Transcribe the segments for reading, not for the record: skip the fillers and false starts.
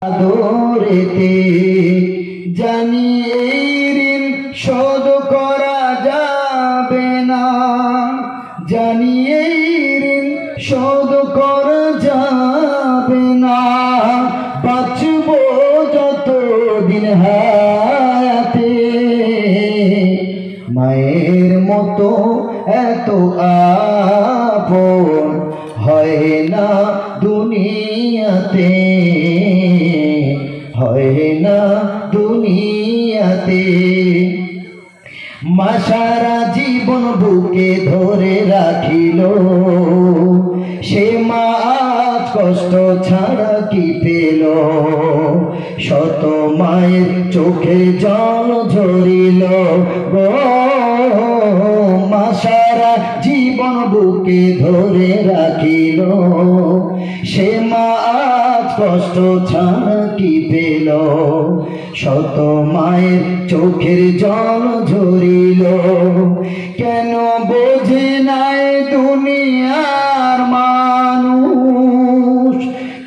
আদরেতে জানি এই ঋণ শোধ করা যাবে না, জানি এই ঋণ শোধ করা যাবে না। বাঁচব যতদিন হায়াতে মায়ের মতো এত আপন হয় না দুনিয়াতে, হয় না দুনিয়াতে। মা সারা জীবন বুকে ধরে রাখিল, সে মা আজ কষ্ট ছাড়া কি পেল। শত মায়ের চোখে জল ঝরিল গো, মা সারা জীবন বুকে ধরে রাখিল, সে মা আজ কষ্ট ছাড়া কি পেল। শত মায়ের চোখের জল ঝরিল, কেন বোঝে নাই দুনিয়ার মানুষ,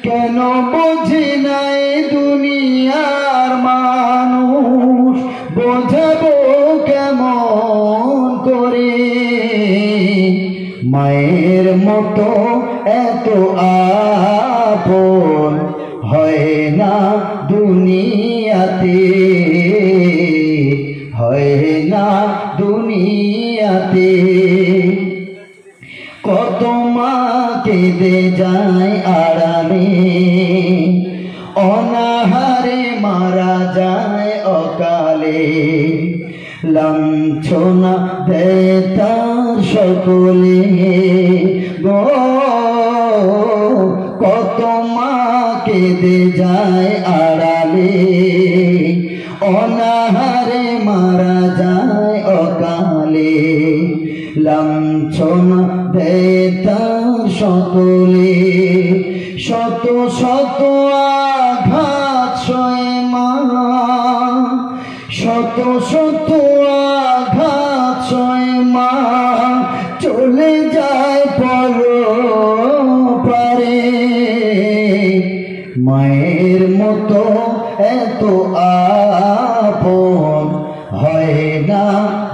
কেন বোঝে নাই দুনিয়ার মানুষ। বোঝাবো কেমন করে মায়ের মতো এত আপন হয় না দুনিয়াতে, হয় না দুনিয়াতে। কত মা কেঁদে যায় আড়ালে, অনাহারে মারা যায় অকালে। লাঞ্ছনা দেয় তার সকলে গো, কত মা কেঁদে যায় আড়ালে, অনাহারে মারা যায় অকালে। লাঞ্ছনা দেয় তার সকলে, শত শত আঘাত সয়ে মা, শত শত আঘাত সয়ে মা। চলে যায় পরপারে মায়ের মতো এত আপন হয় না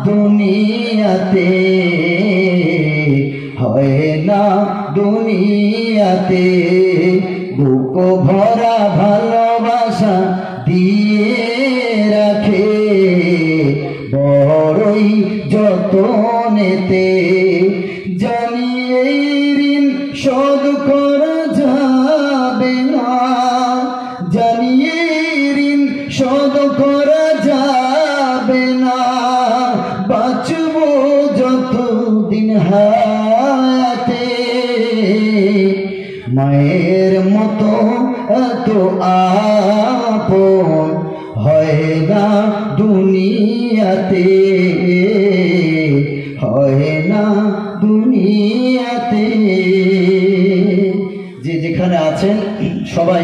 দুনিয়াতে, হয় না দুনিয়াতে। বুক ভরা ভালোবাসা দিয়ে রাখে বড়ই যতনেতে, জানি এই ঋণ শোধ করা যাবে না, জানি এই ঋণ শোধ করা যাবে না। বাঁচব যতদিন হায়াতে মায়ের মতো এত আপন হয় না দুনিয়াতে, হয় না দুনিয়াতে। যে যেখানে আছেন সবাই